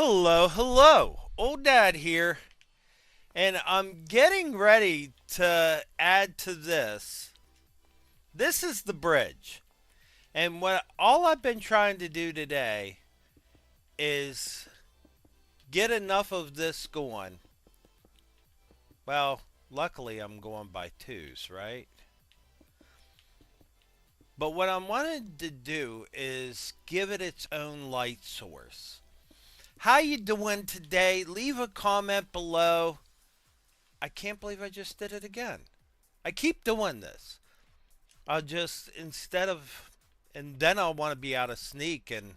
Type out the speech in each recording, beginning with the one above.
Hello, hello. Old Dad here, and I'm getting ready to add to this. This is the bridge. And what all I've been trying to do today is get enough of this going. Well, luckily I'm going by twos, right? But what I wanted to do is give it its own light source. How you doing today? Leave a comment below. I can't believe I just did it again. I keep doing this. I'll just, instead of, and then I'll want to be out of sneak. And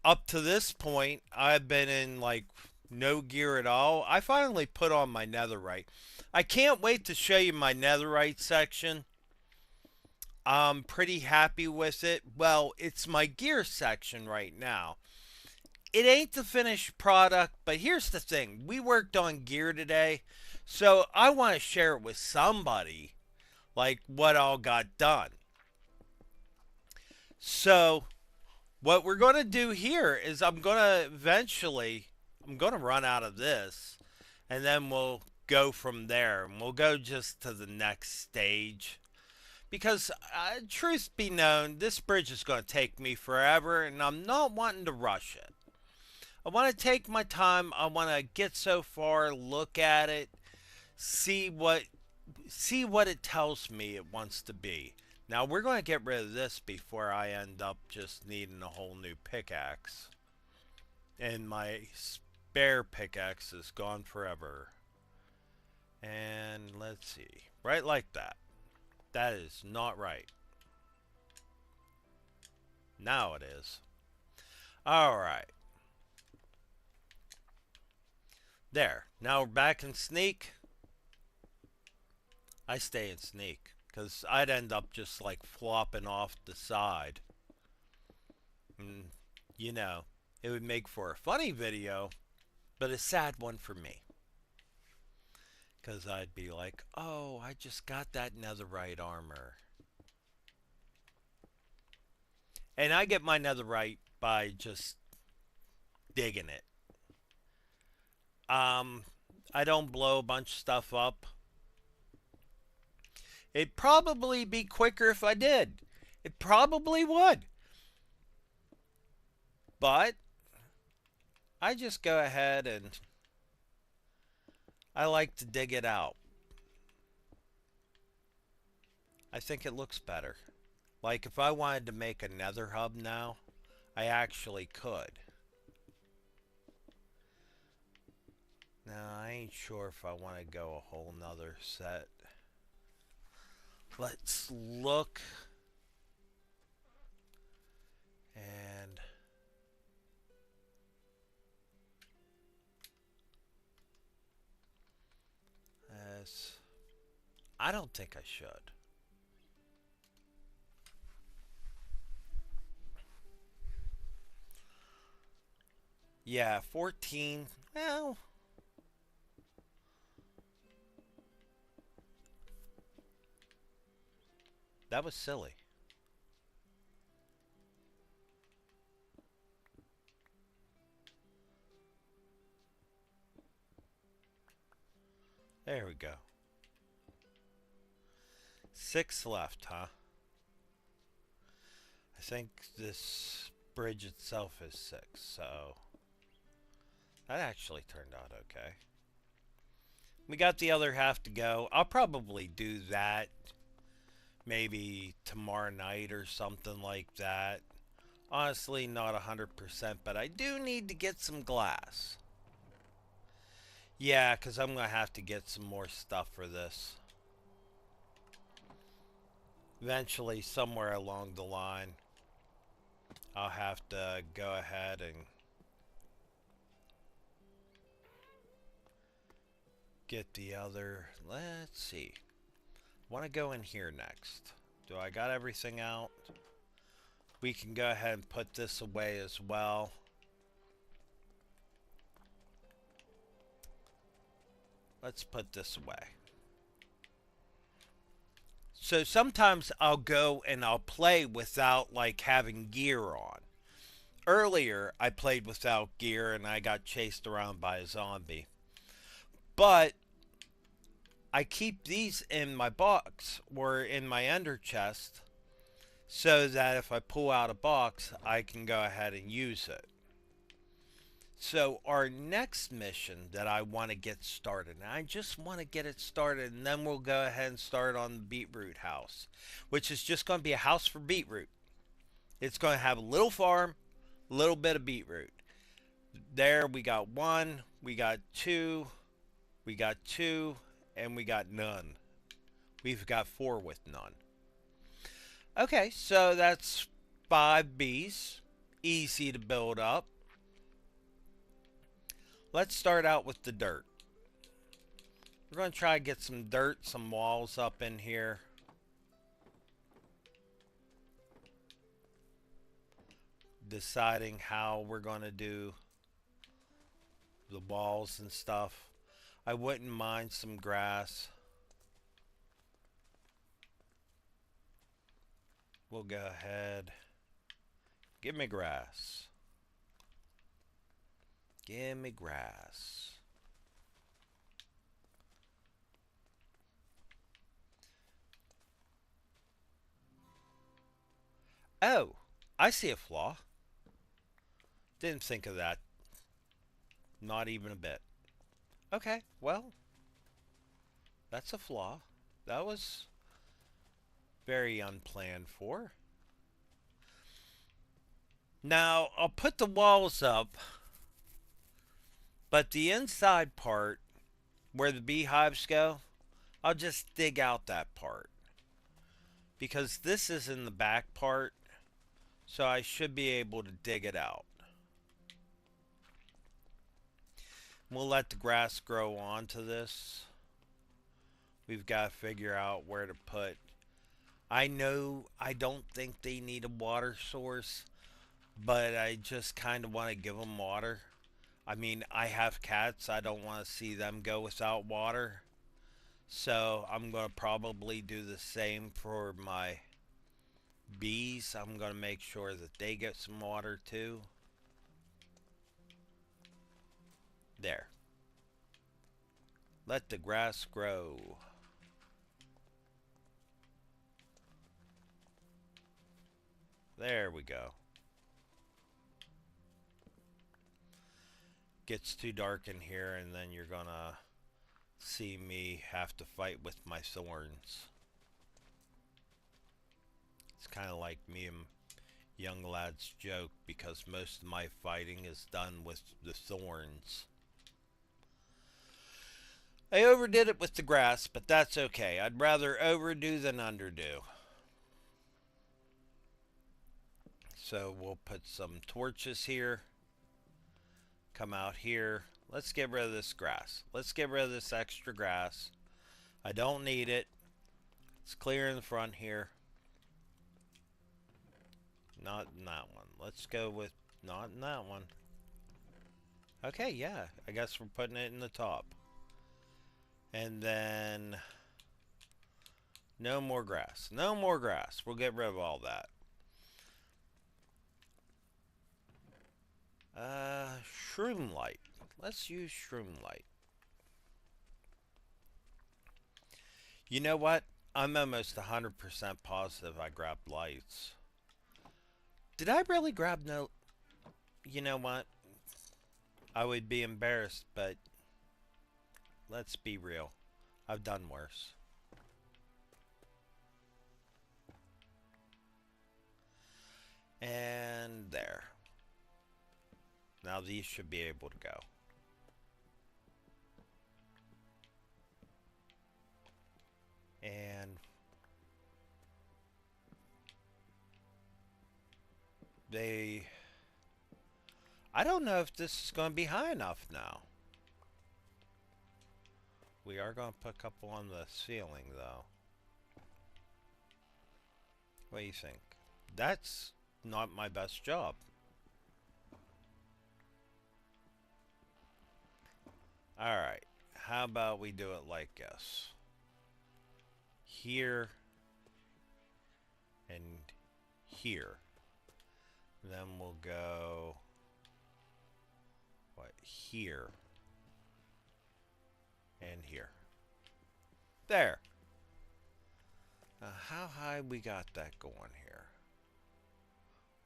up to this point, I've been in like no gear at all. I finally put on my netherite. I can't wait to show you my netherite section. I'm pretty happy with it. Well, it's my gear section right now. It ain't the finished product, but here's the thing. We worked on gear today, so I want to share it with somebody, like what all got done. So, what we're going to do here is I'm going to eventually, I'm going to run out of this, and then we'll go from there, and we'll go just to the next stage. Because, truth be known, this bridge is going to take me forever, and I'm not wanting to rush it. I want to take my time. I want to get so far, look at it, see what it tells me it wants to be. Now we're going to get rid of this before I end up just needing a whole new pickaxe. And my spare pickaxe is gone forever. And let's see. Right like that. That is not right. Now it is. Alright. There. Now we're back in sneak. I stay in sneak because I'd end up just like flopping off the side. And, you know, it would make for a funny video, but a sad one for me. Because I'd be like, oh, I just got that netherite armor. And I get my netherite by just digging it. I don't blow a bunch of stuff up. It'd probably be quicker if I did. It probably would. But I just go ahead and I like to dig it out. I think it looks better. Like if I wanted to make a nether hub now, I actually could. Now, I ain't sure if I want to go a whole nother set. Let's look. And as I don't think I should. Yeah, 14. Well, that was silly. There we go. 6 left, huh? I think this bridge itself is 6, so that actually turned out okay. We got the other half to go. I'll probably do that maybe tomorrow night or something like that. Honestly, not 100%, but I do need to get some glass. Yeah, because I'm going to have to get some more stuff for this. Eventually, somewhere along the line, I'll have to go ahead and get the other. Let's see. I want to go in here next. Do I got everything out? We can go ahead and put this away as well. Let's put this away. So sometimes I'll go and I'll play without like having gear on. Earlier, I played without gear and I got chased around by a zombie. But I keep these in my box or in my under chest so that if I pull out a box, I can go ahead and use it. So our next mission that I want to get started, and I just want to get it started, and then we'll go ahead and start on the beetroot house, which is just going to be a house for beetroot. It's going to have a little farm, a little bit of beetroot. There we got one, we got two, we got two, and we got none. We've got four with none. Okay, so that's 5 bees. Easy to build up. Let's start out with the dirt. We're going to try to get some dirt, some walls up in here. Deciding how we're going to do the walls and stuff. I wouldn't mind some grass. We'll go ahead. Give me grass. Give me grass. Oh, I see a flaw. Didn't think of that. Not even a bit. Okay, well, that's a flaw. That was very unplanned for. Now, I'll put the walls up, but the inside part, where the beehives go, I'll just dig out that part. Because this is in the back part, so I should be able to dig it out. We'll let the grass grow onto this. We've got to figure out where to put. I know I don't think they need a water source, but I just kind of want to give them water. I mean, I have cats. I don't want to see them go without water. So I'm going to probably do the same for my bees. I'm going to make sure that they get some water too. There. Let the grass grow. There we go. Gets too dark in here and then you're gonna see me have to fight with my thorns. It's kind of like me and young lad's joke because most of my fighting is done with the thorns. I overdid it with the grass, but that's okay. I'd rather overdo than underdo. So we'll put some torches here. Come out here. Let's get rid of this grass. Let's get rid of this extra grass. I don't need it. It's clear in the front here. Not in that one. Let's go with not in that one. Okay, yeah. I guess we're putting it in the top. And then no more grass. No more grass. We'll get rid of all that. Shroom light. Let's use shroom light. You know what? I'm almost 100% positive I grabbed lights. Did I really grab no... You know what? I would be embarrassed, but let's be real. I've done worse. And there. Now these should be able to go. And I don't know if this is going to be high enough now. We are going to put a couple on the ceiling though. What do you think? That's not my best job. Alright, how about we do it like this? Here and here. Then we'll go here and here. There. Now, how high we got that going here?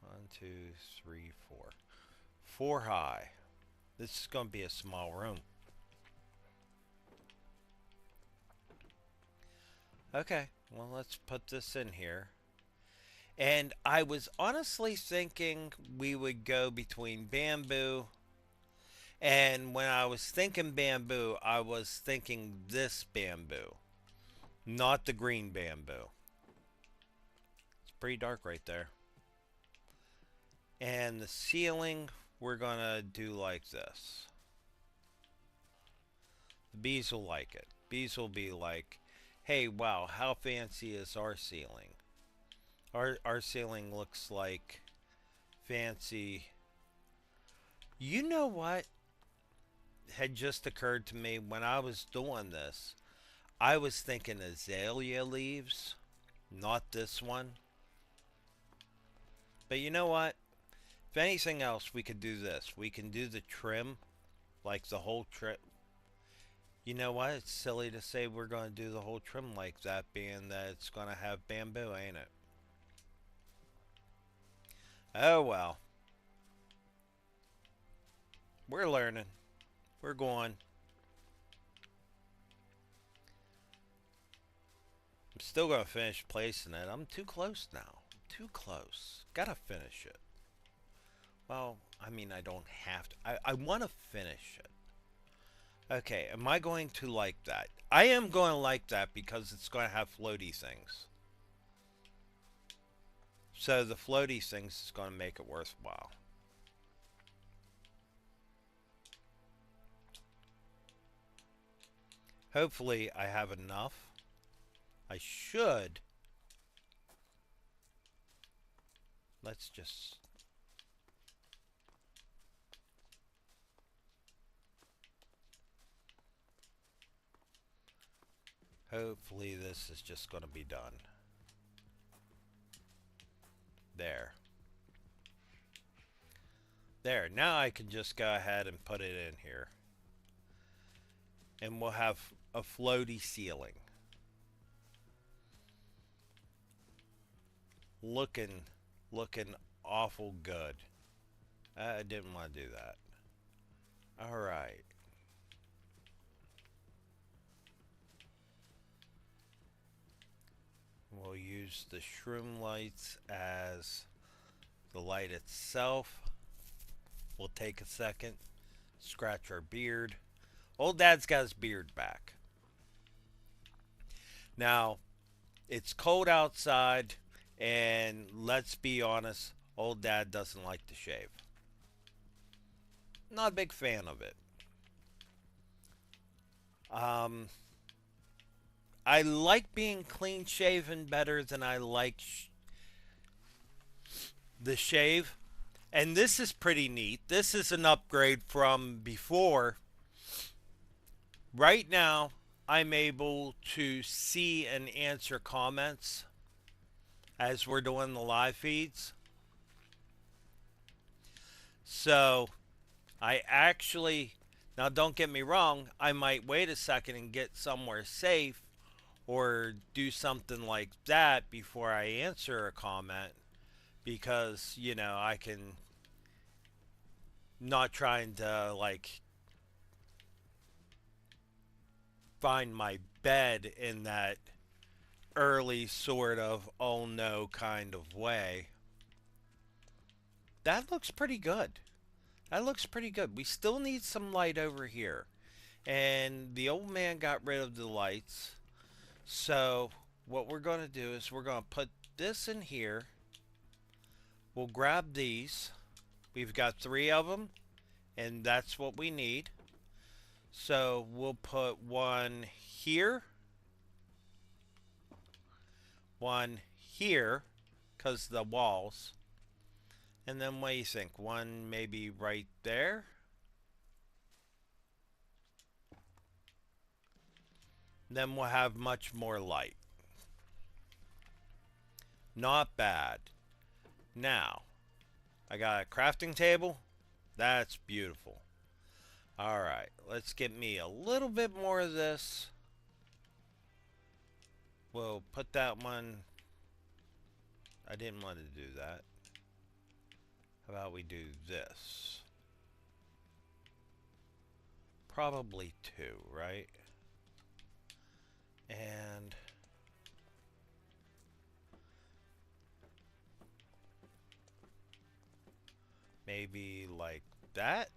1, 2, 3, 4. 4 high. This is going to be a small room. Okay, well, let's put this in here. And I was honestly thinking we would go between bamboo. And when I was thinking bamboo, I was thinking this bamboo, not the green bamboo. It's pretty dark right there. And the ceiling, we're going to do like this. The bees will like it. Bees will be like, hey, wow, how fancy is our ceiling? Our ceiling looks like fancy. You know what had just occurred to me when I was doing this? I was thinking azalea leaves, not this one. But you know what? If anything else, we could do this. We can do the trim, like the whole trim. You know what? It's silly to say we're going to do the whole trim like that, being that it's going to have bamboo, ain't it? Oh well. We're learning. We're going. I'm still going to finish placing it. I'm too close now. Too close. Gotta finish it. Well, I mean, I don't have to. I want to finish it. Okay, am I going to like that? I am going to like that because it's going to have floaty things. So the floaty things is going to make it worthwhile. Hopefully I have enough. I should. Let's just... Hopefully this is just going to be done. There. There. Now I can just go ahead and put it in here. And we'll have a floaty ceiling. Looking awful good. I didn't want to do that. Alright. We'll use the shroom lights as the light itself. We'll take a second, scratch our beard. Old Dad's got his beard back. Now, it's cold outside, and let's be honest, Old Dad doesn't like to shave. Not a big fan of it. I like being clean shaven better than I like the shave. And this is pretty neat. This is an upgrade from before. Right now, I'm able to see and answer comments as we're doing the live feeds. So, I actually, now don't get me wrong, I might wait a second and get somewhere safe or do something like that before I answer a comment, because, you know, I can not trying to like find my bed in that early sort of oh no kind of way. That looks pretty good. That looks pretty good. We still need some light over here. And the old man got rid of the lights. So what we're going to do is we're going to put this in here. We'll grab these. We've got 3 of them, and that's what we need. So we'll put one here, one here, because the walls. And then what do you think? One maybe right there. Then we'll have much more light. Not bad. Now, I got a crafting table. That's beautiful. Alright, let's get me a little bit more of this. We'll put that one. I didn't want to do that. How about we do this? Probably 2, right? And maybe like that.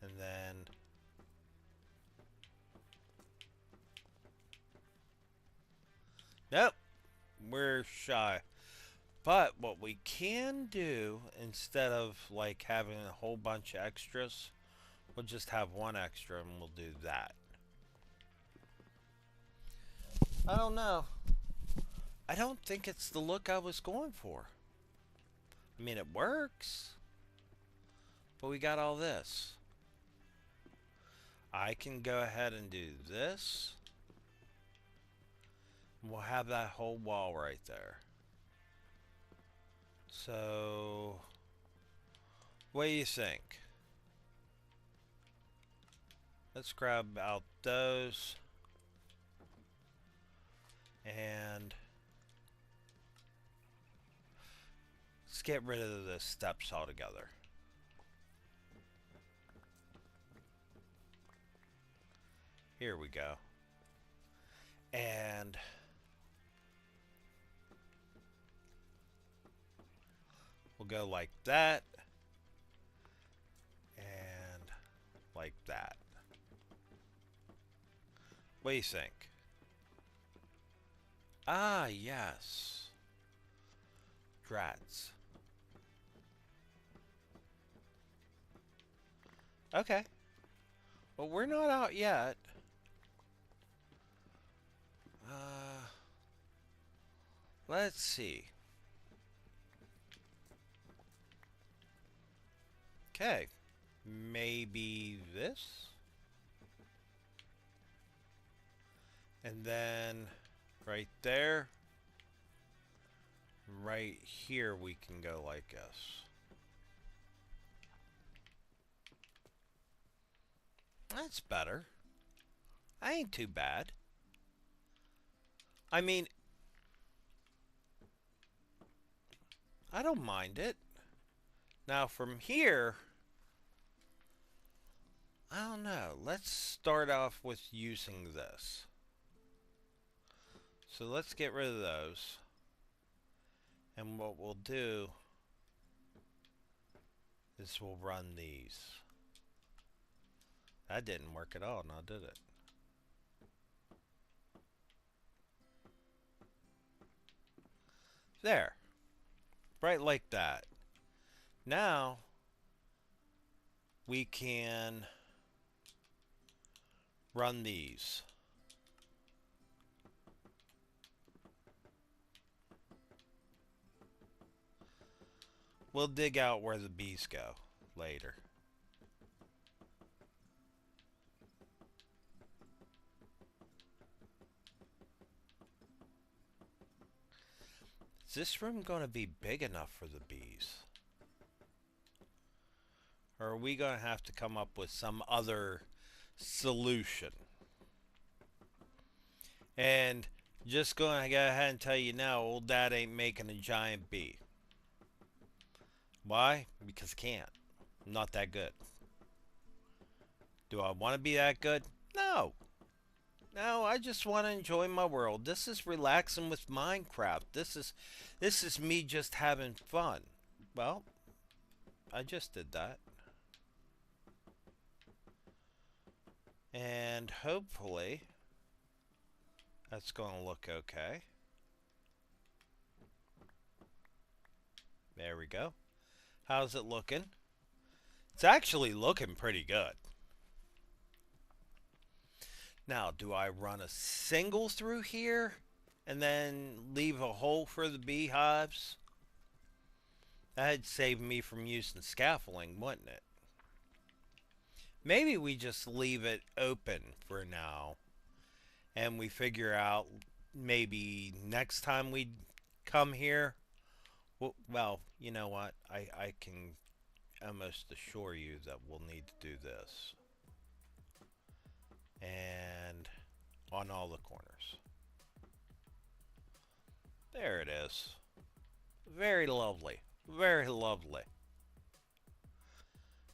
And then nope, we're shy. But what we can do, instead of like having a whole bunch of extras, we'll just have one extra and we'll do that. I don't know. I don't think it's the look I was going for. I mean, it works. But we got all this. I can go ahead and do this. We'll have that whole wall right there. So, what do you think? Let's grab out those. And let's get rid of the steps altogether. Here we go. And we'll go like that. And like that. What do you think? Ah, yes. Drats. Okay. Well, we're not out yet. Let's see. Okay. Maybe this. And then right there. Right here we can go like this. That's better. That ain't too bad. I mean, I don't mind it. Now from here, I don't know. Let's start off with using this. So let's get rid of those. And what we'll do is we'll run these. That didn't work at all, now did it? There. Right like that. Now, we can run these. We'll dig out where the bees go later. Is this room going to be big enough for the bees? Or are we going to have to come up with some other solution? And just going to go ahead and tell you now, old dad ain't making a giant bee. Why? Because I can't. I'm not that good. Do I want to be that good? No. No, I just want to enjoy my world. This is relaxing with Minecraft. This is me just having fun. Well, I just did that. And hopefully that's going to look okay. There we go. How's it looking? It's actually looking pretty good. Now, do I run a single through here and then leave a hole for the beehives? That'd save me from using scaffolding, wouldn't it? Maybe we just leave it open for now and we figure out maybe next time we come here. Well, you know what? I can almost assure you that we'll need to do this. And on all the corners. There it is. Very lovely. Very lovely.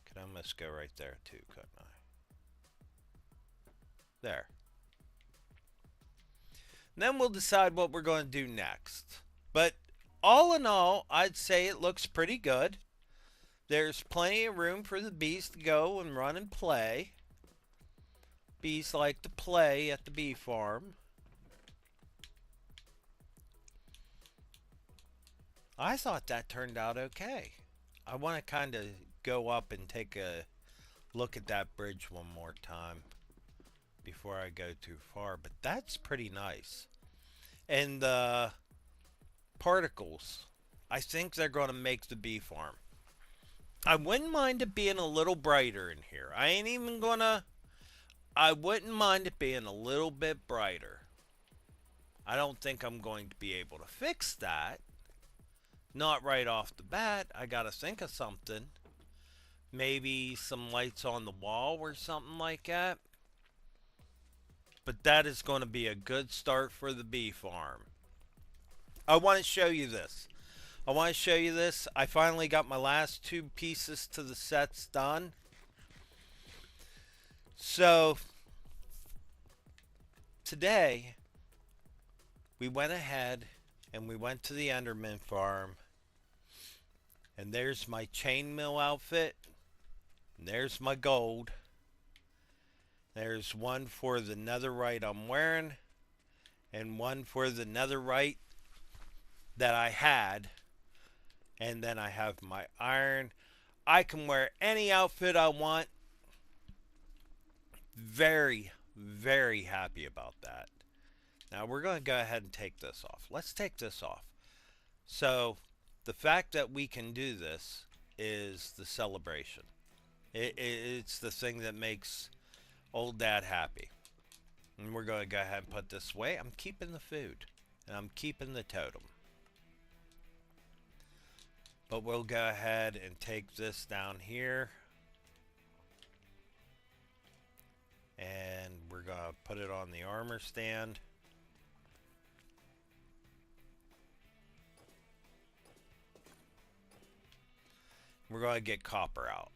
Could almost go right there too, couldn't I? There. And then we'll decide what we're going to do next. But all in all, I'd say it looks pretty good. There's plenty of room for the bees to go and run and play. Bees like to play at the bee farm. I thought that turned out okay. I want to kind of go up and take a look at that bridge one more time before I go too far, but that's pretty nice. And the particles, I think they're going to make the bee farm. I wouldn't mind it being a little brighter in here. I wouldn't mind it being a little bit brighter. I don't think I'm going to be able to fix that. Not right off the bat. I gotta think of something. Maybe some lights on the wall or something like that. But that is going to be a good start for the bee farm. I want to show you this. I finally got my last 2 pieces to the sets done. So, today, we went ahead and we went to the Enderman farm. And there's my chainmail outfit. And there's my gold. There's one for the netherite I'm wearing. And one for the netherite that I had. And then I have my iron. I can wear any outfit I want. Very, very happy about that. Now we're going to go ahead and take this off. Let's take this off. So, the fact that we can do this is the celebration. It's the thing that makes old dad happy. And we're going to go ahead and put this away. I'm keeping the food. And I'm keeping the totem. But we'll go ahead and take this down here. And we're going to put it on the armor stand. We're going to get copper out.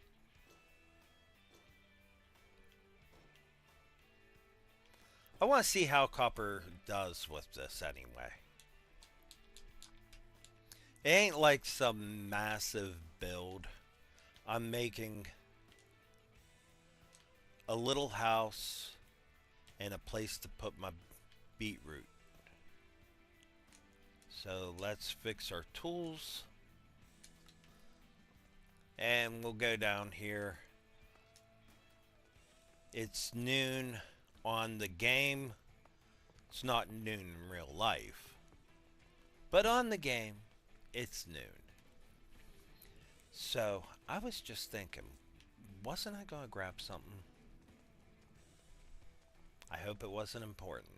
I want to see how copper does with this anyway. It ain't like some massive build. I'm making a little house and a place to put my beetroot. So let's fix our tools. And we'll go down here. It's noon on the game. It's not noon in real life. But on the game, it's noon. So, I was just thinking, wasn't I going to grab something? I hope it wasn't important.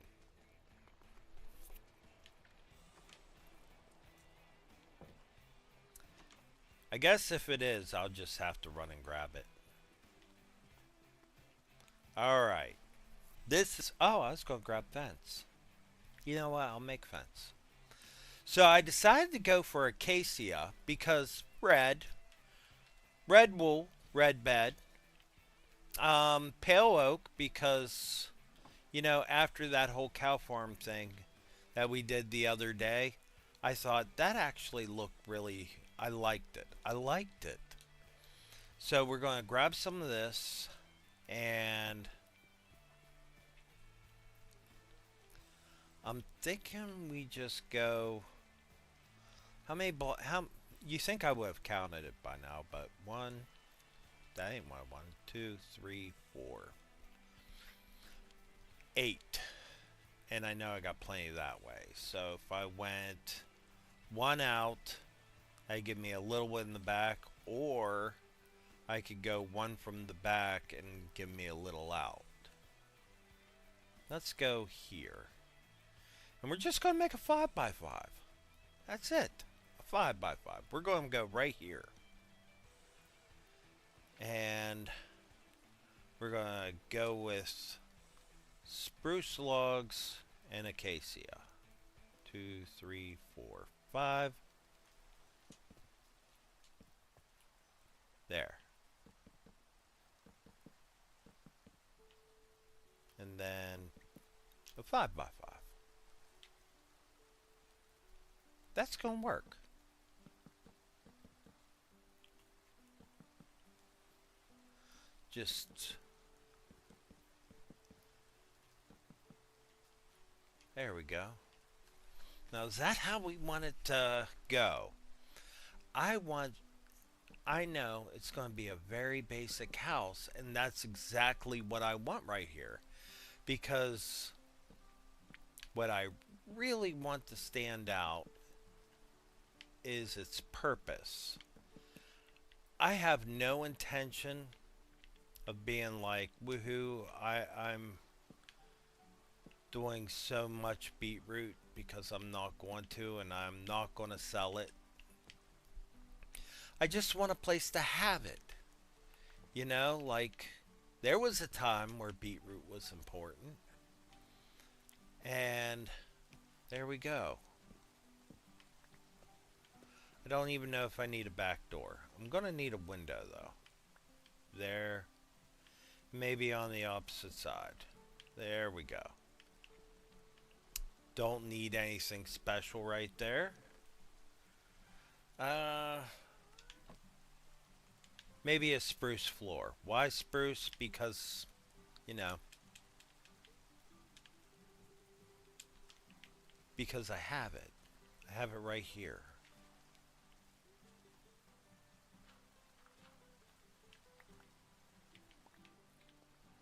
I guess if it is, I'll just have to run and grab it. Alright. This is... Oh, I was going to grab fence. You know what? I'll make fence. So I decided to go for acacia because red wool, red bed. Pale oak because, you know, after that whole cow farm thing that we did the other day, I thought that actually looked really... I liked it. So we're going to grab some of this and I'm thinking we just go, how you think I would have counted it by now, but that ain't my 1, 2, 3, 4, 8. And I know I got plenty that way. So if I went 1 out, that'd give me a little bit in the back, or I could go 1 from the back and give me a little out. Let's go here. And we're just going to make a 5x5. That's it. A 5x5. We're going to go right here. gonna go with spruce logs and acacia. 2, 3, 4, 5. There. And then a 5 by 5. That's gonna work. Just there we go. Now is that how we want it to go? I know it's going to be a very basic house, and that's exactly what I want right here. Because what I really want to stand out is its purpose. I have no intention of being like, woohoo, I'm doing so much beetroot because I'm not going to, and I'm not going to sell it. I just want a place to have it. You know, like, there was a time where beetroot was important. And there we go. I don't even know if I need a back door. I'm going to need a window, though. There. Maybe on the opposite side. There we go. Don't need anything special right there. Maybe a spruce floor. Why spruce? Because, you know, because I have it. I have it right here.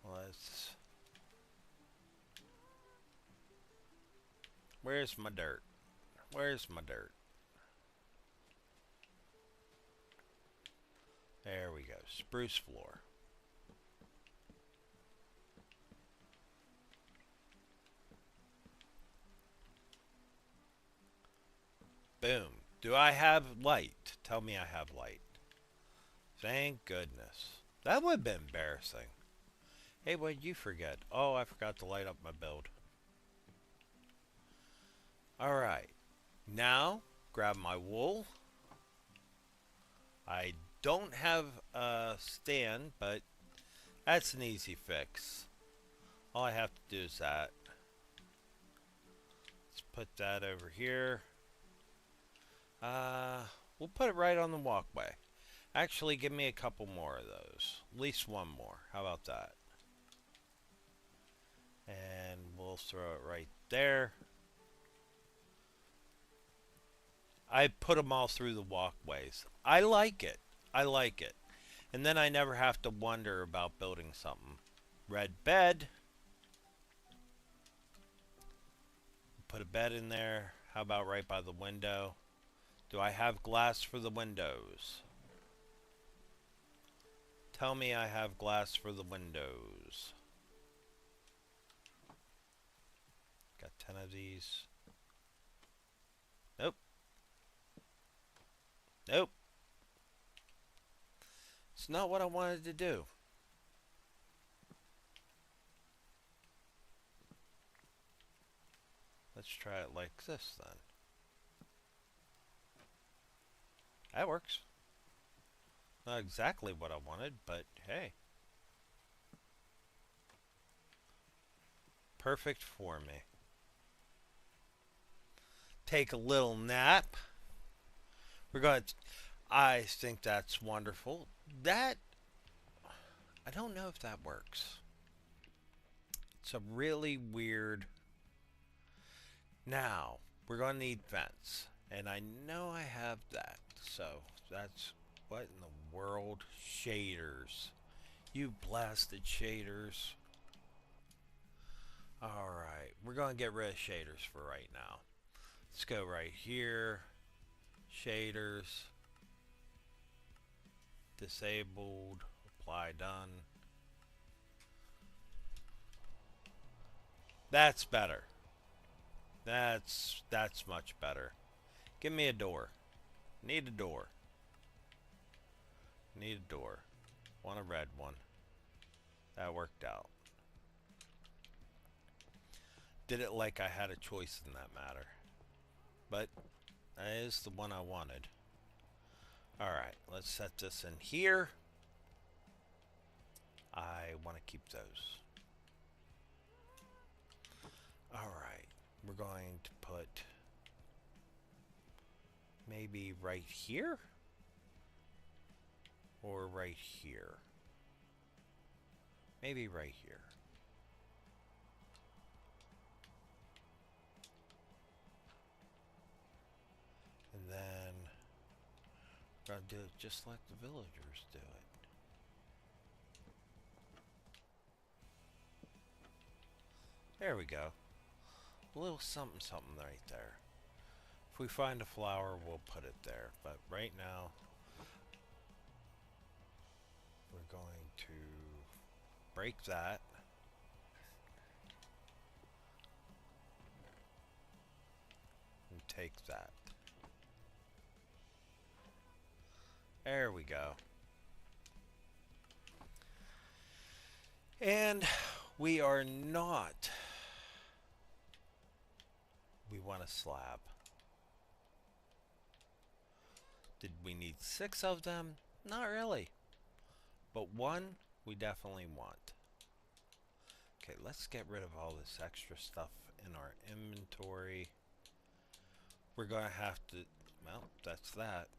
Let's... Where's my dirt? Where's my dirt? There we go. Spruce floor. Boom. Do I have light? Tell me I have light. Thank goodness. That would have been embarrassing. Hey, what did you forget? Oh, I forgot to light up my build. Alright. Now, grab my wool. I don't have a stand, but that's an easy fix. All I have to do is that. Let's put that over here. We'll put it right on the walkway. Actually, give me a couple more of those. At least one more. How about that? And we'll throw it right there. I put them all through the walkways. I like it. I like it. And then I never have to wonder about building something. Red bed. Put a bed in there. How about right by the window? Do I have glass for the windows? Tell me I have glass for the windows. Got 10 of these. Nope. Nope. It's not what I wanted to do. Let's try it like this then. That works. Not exactly what I wanted, but hey. Perfect for me. Take a little nap. We're going to... I think that's wonderful. That... I don't know if that works. It's a really weird... Now, we're going to need fence. And I know I have that. So, that's... What in the world? Shaders. You blasted shaders. Alright, we're going to get rid of shaders for right now. Let's go right here. Shaders. Disabled. Apply done. That's better. That's much better. Give me a door. Need a door. Need a door. Want a red one. That worked out. Did it like I had a choice in that matter. But that is the one I wanted. Alright, let's set this in here. I want to keep those. Alright, we're going to put maybe right here or right here. Maybe right here. And then we're going to do it just like the villagers do it. There we go. A little something something right there. If we find a flower, we'll put it there. But right now, we're going to break that. And take that. There we go. And we are not. We want a slab. Did we need 6 of them? Not really. But 1 we definitely want. Okay, let's get rid of all this extra stuff in our inventory. We're going to have to, well, that's that.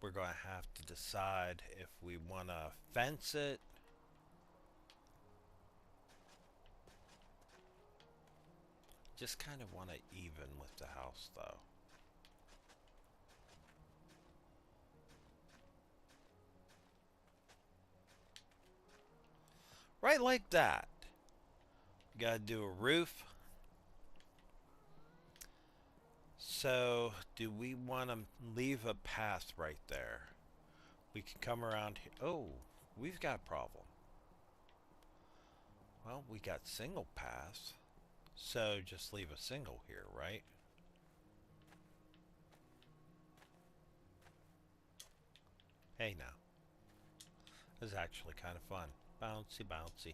We're going to have to decide if we want to fence it. Just kind of want to even with the house though. Right like that. Gotta do a roof. So, do we want to leave a path right there? We can come around here. Oh, we've got a problem. Well, we got single paths. So, just leave a single here, right? Hey now. This is actually kind of fun. Bouncy, bouncy.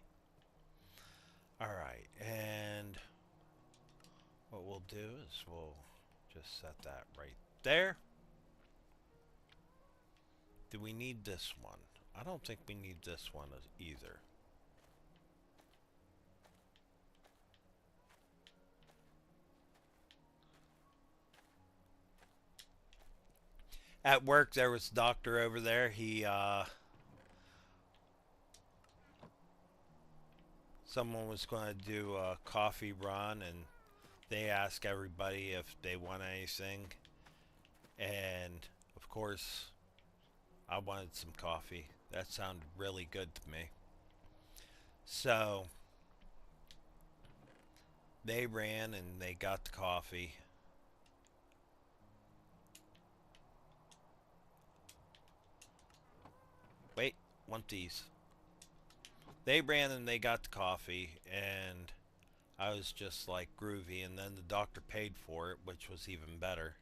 Alright, and what we'll do is we'll just set that right there. Do we need this one? I don't think we need this one either. At work, there was a doctor over there. Someone was going to do a coffee run, and they asked everybody if they want anything. And, of course, I wanted some coffee. That sounded really good to me. So, they ran and they got the coffee. Wait, want these. They ran and they got the coffee, and I was just like groovy, and then the doctor paid for it, which was even better.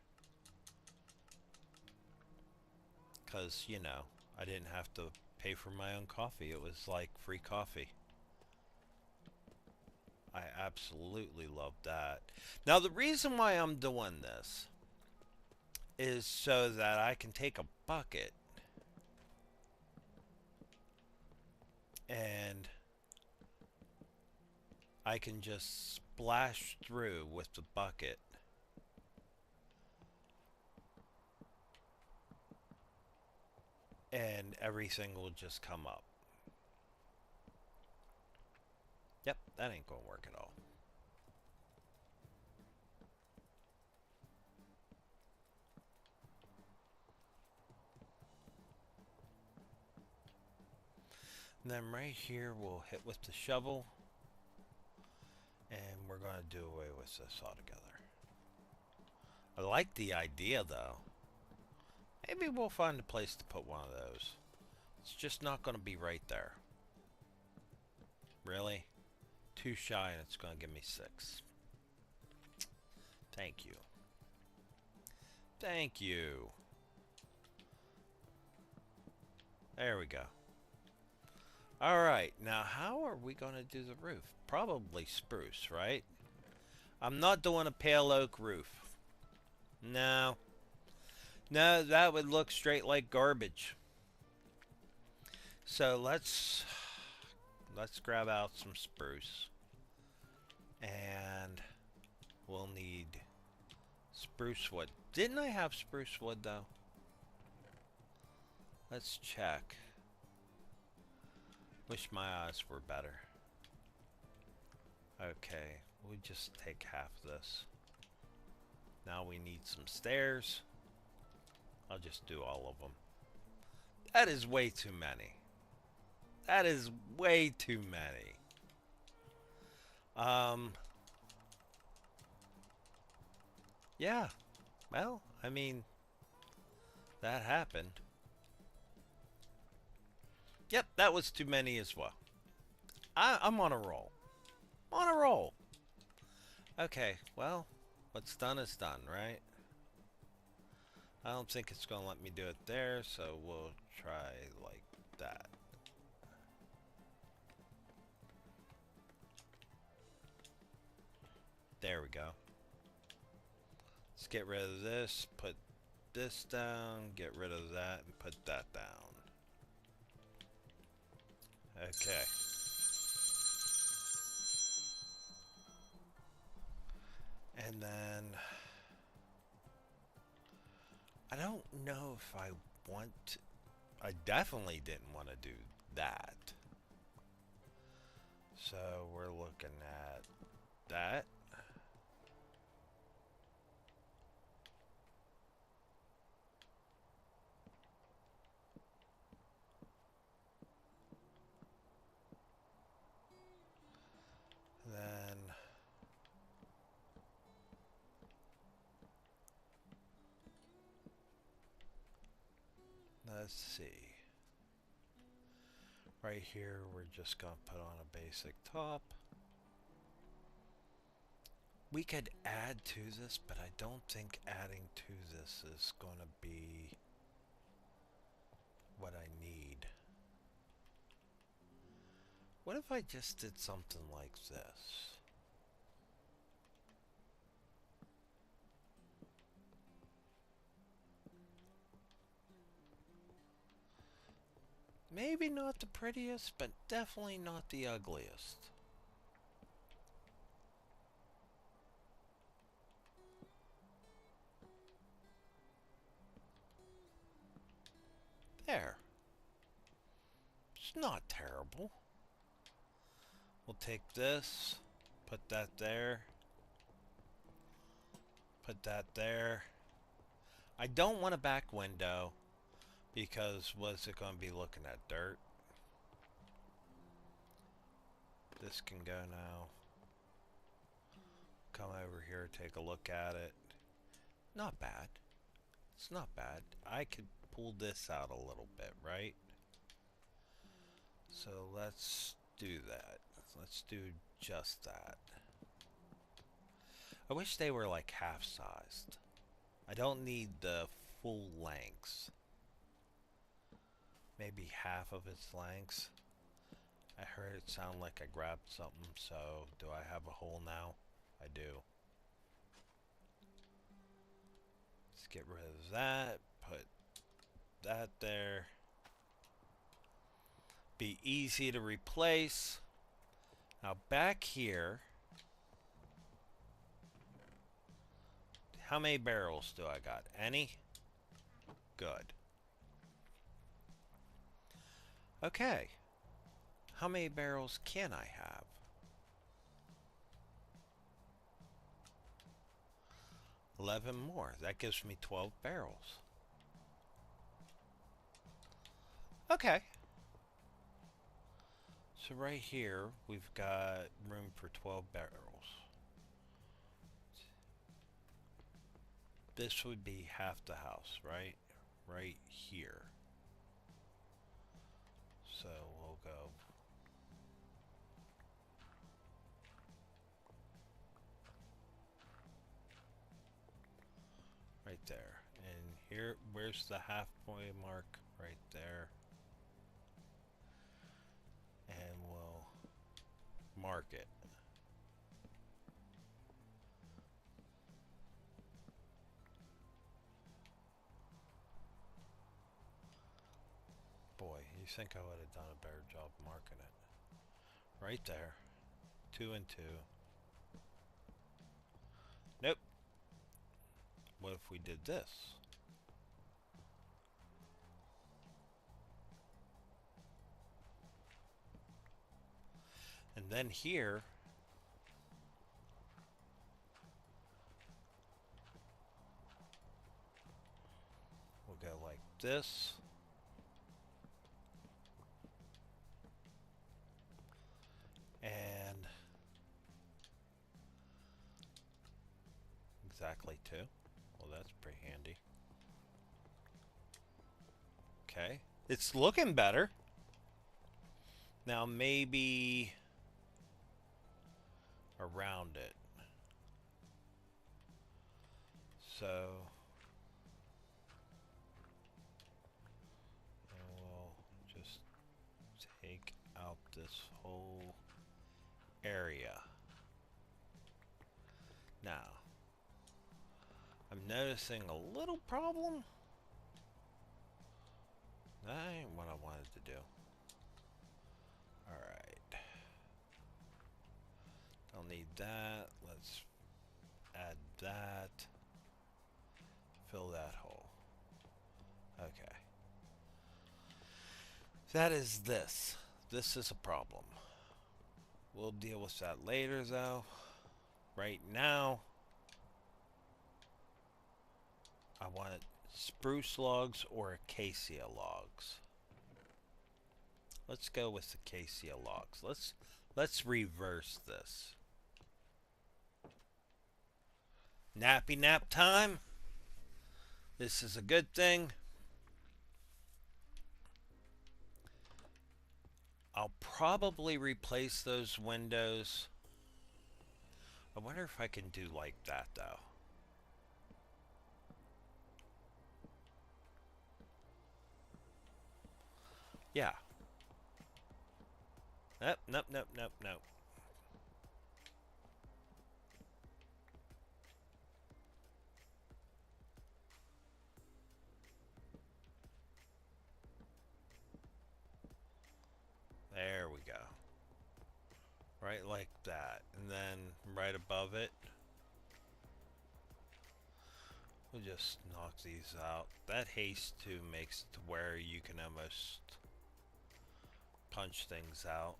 Because, you know, I didn't have to pay for my own coffee. It was like free coffee. I absolutely love that. Now, the reason why I'm doing this is so that I can take a bucket and I can just splash through with the bucket. And everything will just come up. Yep, that ain't gonna work at all. And then right here we'll hit with the shovel. And we're going to do away with this altogether. I like the idea though. Maybe we'll find a place to put one of those. It's just not going to be right there. Really? Too shy and it's going to give me 6. Thank you. Thank you. There we go. Alright, now how are we going to do the roof? Probably spruce, right? I'm not doing a pale oak roof. No. No, that would look straight like garbage. So let's grab out some spruce. And we'll need spruce wood. Didn't I have spruce wood though? Let's check. Wish my eyes were better. Okay, we'll just take half this. Now we need some stairs. I'll just do all of them. That is way too many. That is way too many. Yeah. Well, I mean, that happened. Yep, that was too many as well. I'm on a roll. On a roll. Okay, well, what's done is done, right? I don't think it's going to let me do it there, so we'll try like that. There we go. Let's get rid of this, put this down, get rid of that, and put that down. Okay. And then I don't know if I want to, I definitely didn't want to do that. So we're looking at that. Then let's see. Right here, we're just going to put on a basic top. We could add to this, but I don't think adding to this is going to be what I need. What if I just did something like this? Maybe not the prettiest, but definitely not the ugliest. There. It's not terrible. We'll take this, put that there, put that there. I don't want a back window because what's it going to be looking at? Dirt. This can go now. Come over here, take a look at it. Not bad. It's not bad. I could pull this out a little bit, right? So let's do that. Let's do just that. I wish they were like half-sized. I don't need the full lengths. Maybe half of its lengths. I heard it sound like I grabbed something, so do I have a hole now? I do. Let's get rid of that, put that there. Be easy to replace. Now back here, how many barrels do I got? Any? Good. Okay. How many barrels can I have? 11 more. That gives me 12 barrels. Okay. So right here, we've got room for 12 barrels. This would be half the house, right? Right here. So we'll go. Right there. And here, where's the halfway mark? Right there. mark it. Boy, you think I would have done a better job marking it. Right there. 2 and 2. Nope. What if we did this? And then here, we'll go like this. And exactly 2. Well, that's pretty handy. Okay. It's looking better. Now maybe around it. So we'll just take out this whole area. Now, I'm noticing a little problem. That ain't what I wanted to do. Alright. Don't need that. Let's add that. Fill that hole. Okay. That is this. This is a problem. We'll deal with that later, though. Right now, I want spruce logs or acacia logs. Let's go with acacia logs. Let's reverse this. Nappy nap time. This is a good thing. I'll probably replace those windows. I wonder if I can do like that, though. Yeah. Nope, nope, nope, nope, nope. There we go. Right like that. And then right above it, we'll just knock these out. That haste too makes it to where you can almost punch things out.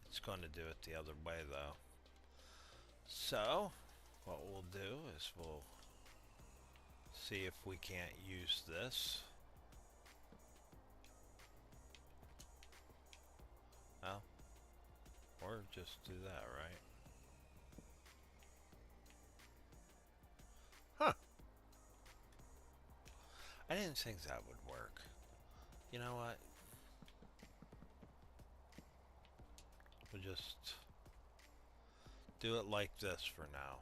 It's going to do it the other way though. So, what we'll do is we'll see if we can't use this. Well, or just do that, right? Huh. I didn't think that would work. You know what? We'll just do it like this for now.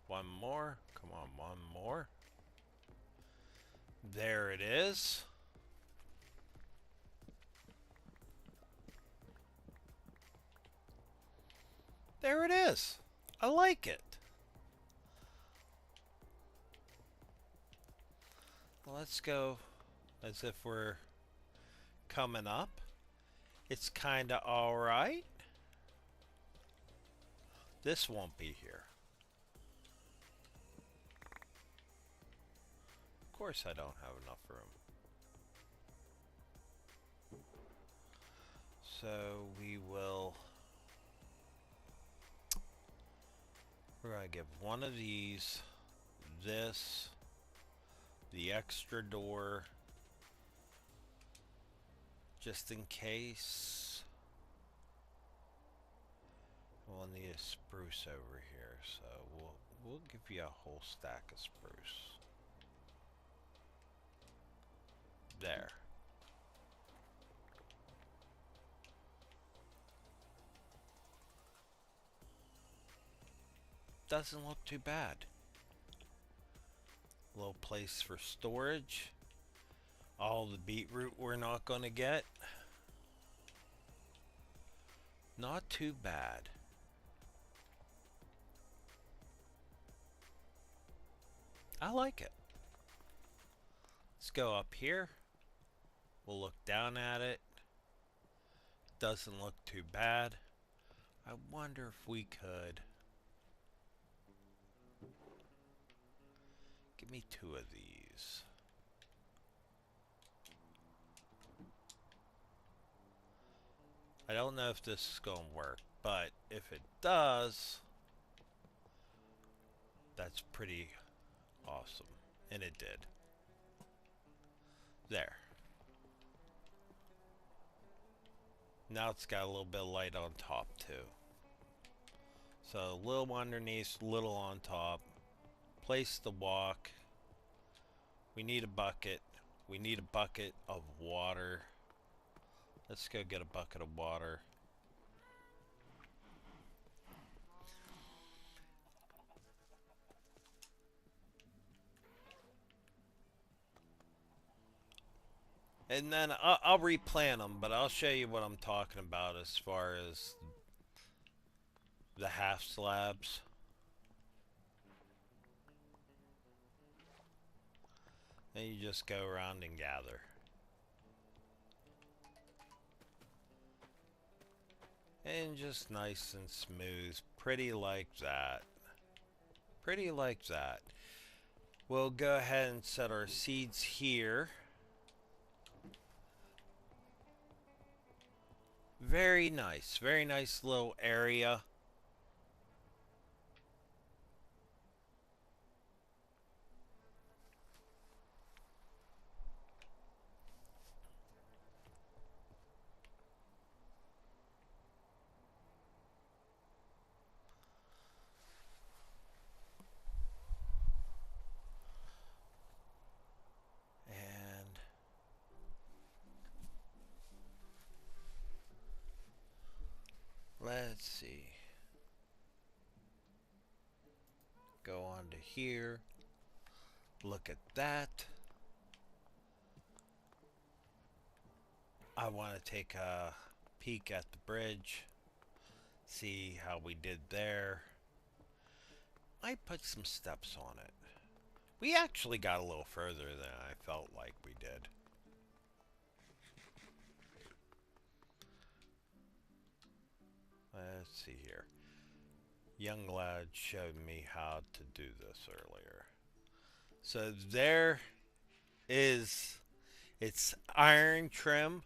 One more. Come on, one more. There it is. There it is. I like it. Let's go as if we're coming up. It's kind of alright. This won't be here. Of course I don't have enough room. So we will... We're going to give one of these, this, the extra door, just in case. We'll need a spruce over here, so we'll give you a whole stack of spruce. There. Doesn't look too bad. A little place for storage. All the beetroot we're not going to get. Not too bad. I like it. Let's go up here. We'll look down at it. Doesn't look too bad. I wonder if we could. Give me 2 of these. I don't know if this is going to work, but if it does, that's pretty awesome. And it did. There. Now it's got a little bit of light on top too. So a little underneath, little on top. Place the walk. We need a bucket. We need a bucket of water. Let's go get a bucket of water. And then I'll replant them, but I'll show you what I'm talking about as far as the half slabs. And you just go around and gather. And just nice and smooth. Pretty like that. Pretty like that. We'll go ahead and set our seeds here. Very nice little area. And let's see. Go on to here. Look at that. I want to take a peek at the bridge. See how we did there. I put some steps on it. We actually got a little further than I felt like we did. Let's see here. Young lad showed me how to do this earlier. So there is, it's iron trim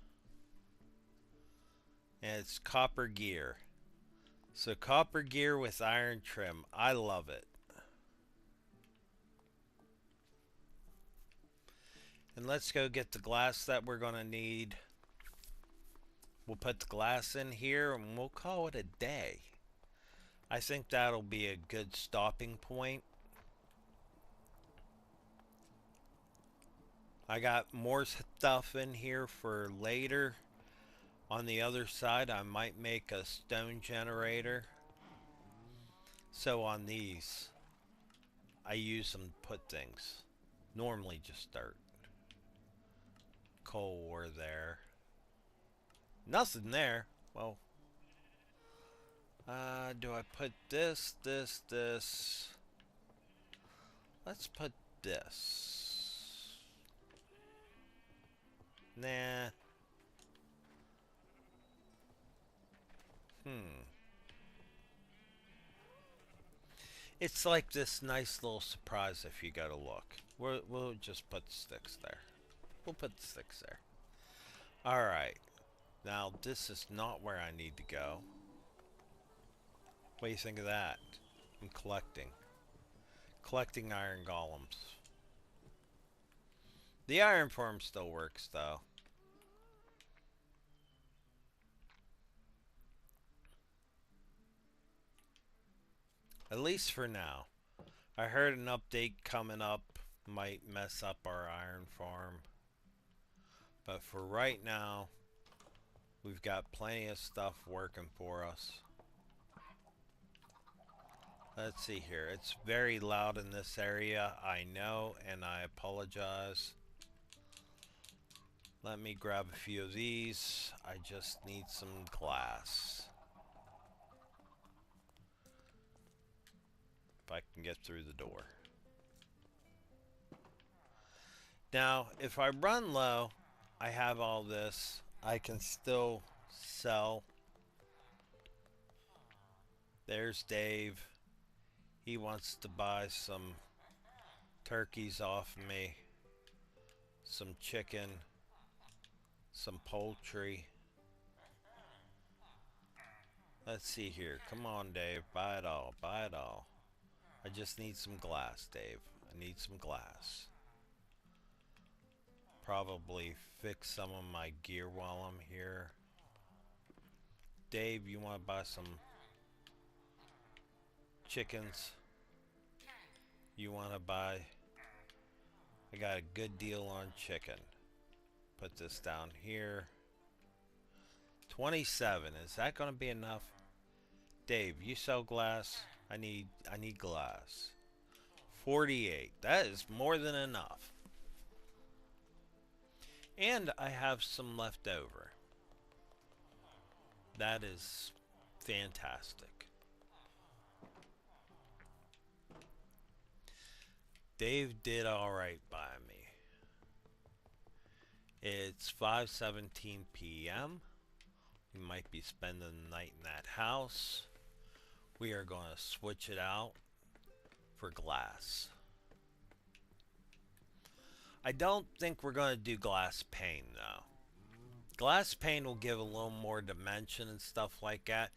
and it's copper gear. So copper gear with iron trim. I love it. And let's go get the glass that we're going to need. We'll put the glass in here and we'll call it a day. I think that'll be a good stopping point. I got more stuff in here for later. On the other side, I might make a stone generator. So on these, I use them to put things. Normally just dirt. Coal ore there. Nothing there. Well, do I put this? Let's put this. Nah. It's like this nice little surprise if you go to look. We'll just put the sticks there. We'll put the sticks there. Alright. Now, this is not where I need to go. What do you think of that? I'm collecting. Collecting iron golems. The iron farm still works, though. At least for now. I heard an update coming up might mess up our iron farm. But for right now, we've got plenty of stuff working for us. Let's see here. It's very loud in this area. I know, and I apologize. Let me grab a few of these. I just need some glass. If I can get through the door. Now, if I run low, I have all this. I can still sell. There's Dave. He wants to buy some turkeys off me, some chicken, some poultry. Let's see here. Come on, Dave. Buy it all. Buy it all. I just need some glass, Dave. I need some glass. Probably fix some of my gear while I'm here. Dave, you want to buy some chickens? You want to buy... I got a good deal on chicken. Put this down here. 27. Is that going to be enough? Dave, you sell glass? I need glass. 48. That is more than enough. And I have some left over. That is fantastic. Dave did alright by me. It's 5:17 p.m. We might be spending the night in that house. We are going to switch it out for glass. I don't think we're going to do glass pane though. Glass pane will give a little more dimension and stuff like that.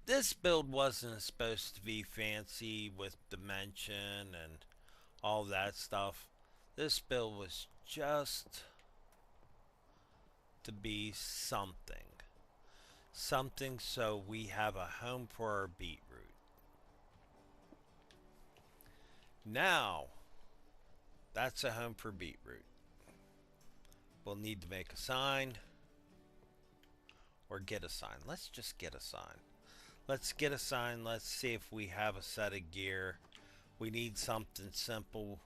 This build wasn't supposed to be fancy with dimension and all that stuff. This build was just to be something. Something so we have a home for our beetroot. Now, that's a home for beetroot. We'll need to make a sign. Or get a sign. Let's just get a sign. Let's get a sign. Let's see if we have a set of gear. We need something simple.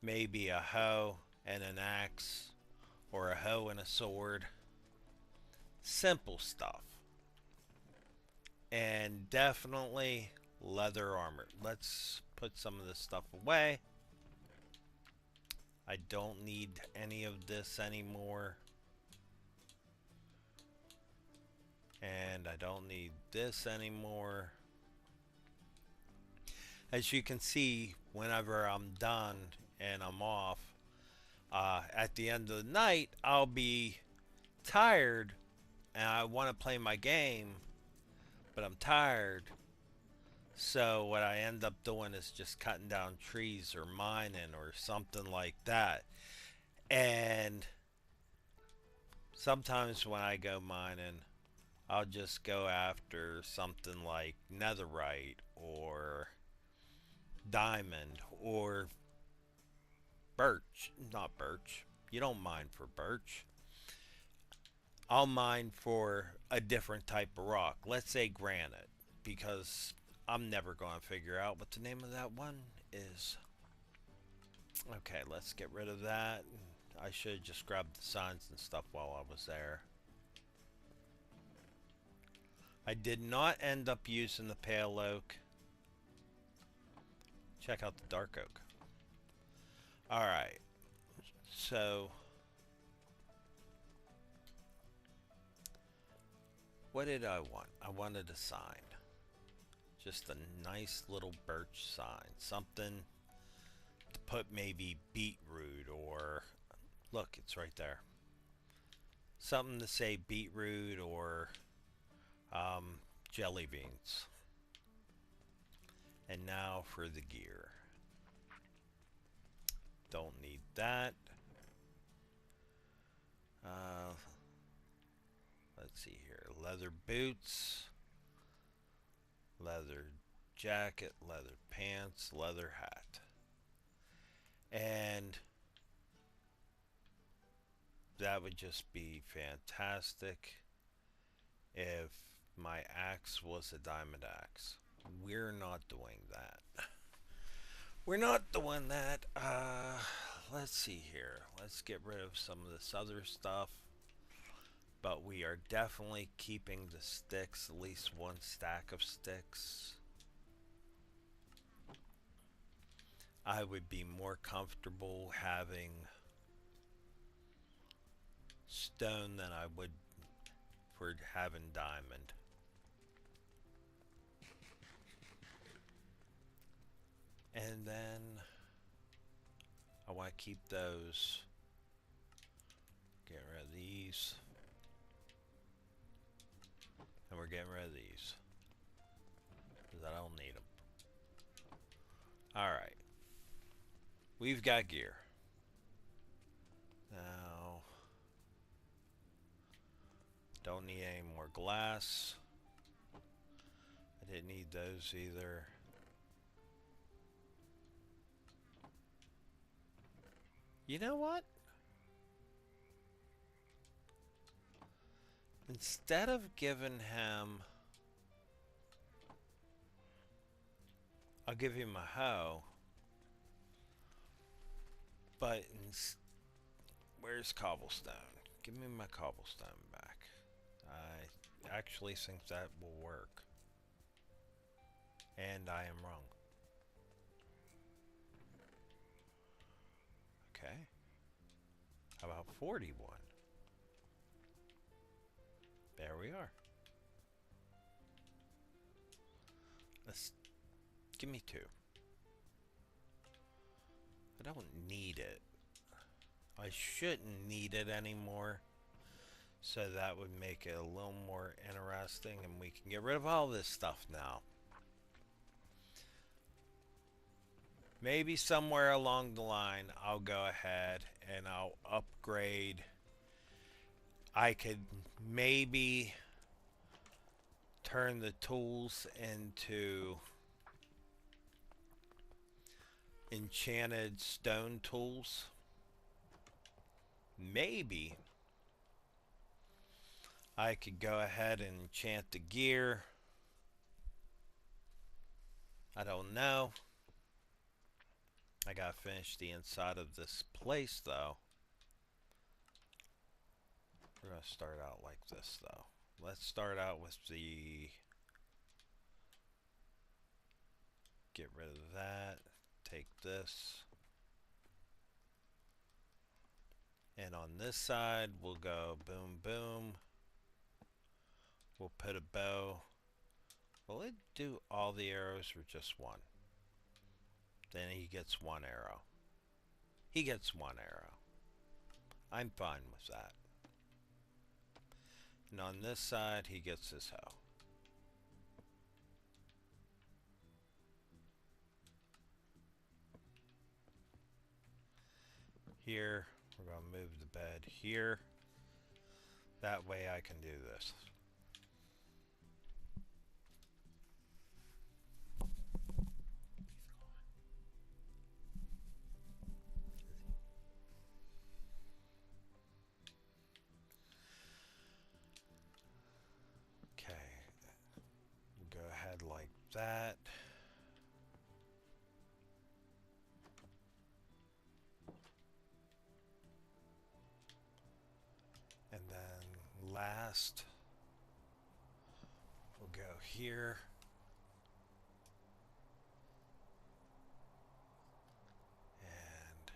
Maybe a hoe and an axe. Or a hoe and a sword. Simple stuff. And definitely leather armor. Let's put some of this stuff away. I don't need any of this anymore. And I don't need this anymore. As you can see, whenever I'm done and I'm off, at the end of the night, I'll be tired and I want to play my game, but I'm tired. So what I end up doing is just cutting down trees or mining or something like that. And sometimes when I go mining, I'll just go after something like netherite or diamond or birch. Not birch. You don't mine for birch. I'll mine for a different type of rock. Let's say granite, because I'm never going to figure out what the name of that one is. Okay, let's get rid of that. I should have just grabbed the signs and stuff while I was there. I did not end up using the pale oak. Check out the dark oak. Alright. So, what did I want? I wanted a sign. Just a nice little birch sign. Something to put maybe beetroot or... Look, it's right there. Something to say beetroot or jelly beans. And now for the gear. Don't need that. Let's see here. Leather boots. Leather jacket. Leather pants. Leather hat. And that would just be fantastic if my axe was a diamond axe. We're not doing that. We're not doing that. Let's see here. Let's get rid of some of this other stuff. But we are definitely keeping the sticks, at least one stack of sticks. I would be more comfortable having stone than I would for having diamond. And then I want to keep those. Get rid of these. And we're getting rid of these. Because I don't need them. Alright. We've got gear. Now, don't need any more glass. I didn't need those either. You know what? Instead of giving him... I'll give him a hoe. But where's cobblestone? Give me my cobblestone back. I actually think that will work. And I am wrong. Okay. How about 41? There we are. Let's give me 2. I don't need it. I shouldn't need it anymore. So that would make it a little more interesting and we can get rid of all this stuff now. Maybe somewhere along the line I'll go ahead and I'll upgrade. I could maybe turn the tools into enchanted stone tools. Maybe I could go ahead and enchant the gear. I don't know. I gotta finish the inside of this place though. We're gonna start out like this though. Let's start out with the... Get rid of that. Take this. And on this side, we'll go boom, boom. We'll put a bow. Will it do all the arrows or just one? Then he gets 1 arrow. He gets 1 arrow. I'm fine with that. And on this side, he gets his hoe. Here, we're going to move the bed here. That way I can do this. Okay. We'll go ahead like that. And then last, we'll go here. And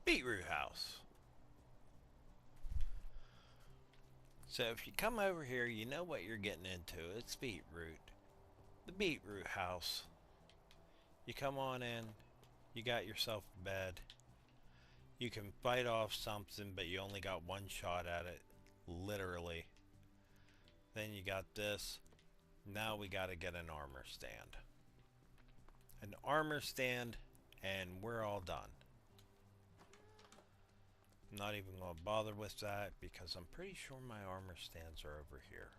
Beetroot house. So if you come over here, you know what you're getting into. It's Beetroot. The Beetroot house. You come on in, you got yourself a bed. You can fight off something, but you only got one shot at it. Literally. Then you got this. Now we gotta get an armor stand. An armor stand, and we're all done. I'm not even going to bother with that because I'm pretty sure my armor stands are over here.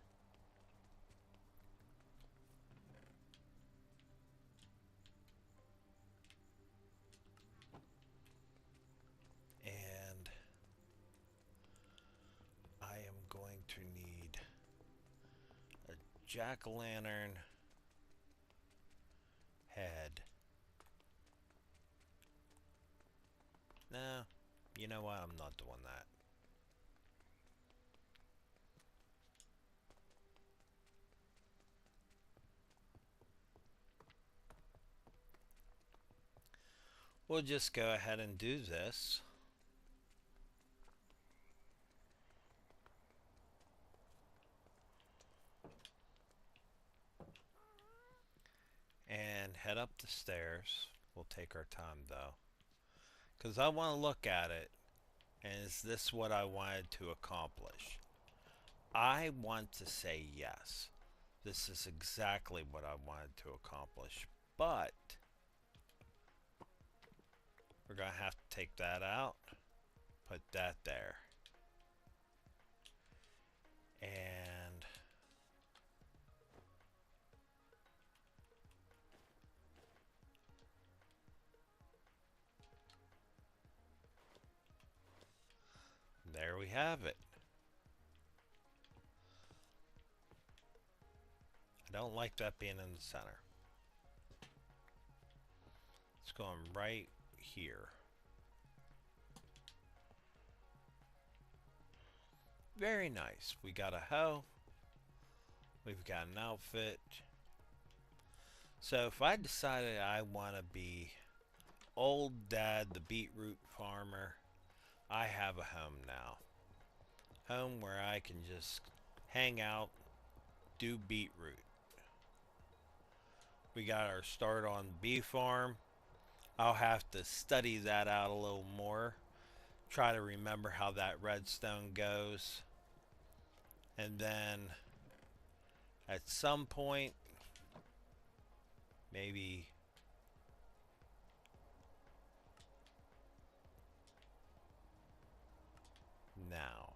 And I am going to need a jack-o'-lantern head. No, you know what? I'm not doing that. We'll just go ahead and do this. And head up the stairs. We'll take our time though, because I want to look at it. And is this what I wanted to accomplish? I want to say yes. This is exactly what I wanted to accomplish. But we're going to have to take that out. Put that there. And there we have it. I don't like that being in the center. It's going right here. Very nice. We got a hoe. We've got an outfit. So if I decided I want to be old dad, the beetroot farmer, I have a home now. Home where I can just hang out, do beetroot. We got our start on bee farm. I'll have to study that out a little more. Try to remember how that redstone goes. And then at some point, maybe now,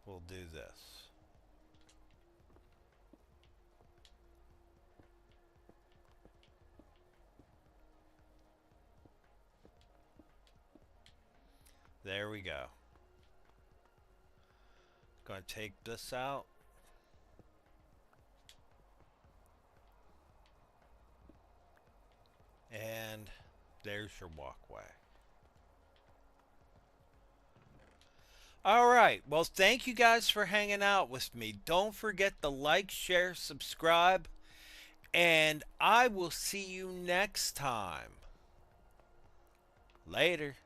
we'll do this. There we go. Going to take this out. And there's your walkway. Alright, well thank you guys for hanging out with me. Don't forget to like, share, subscribe, and I will see you next time. Later.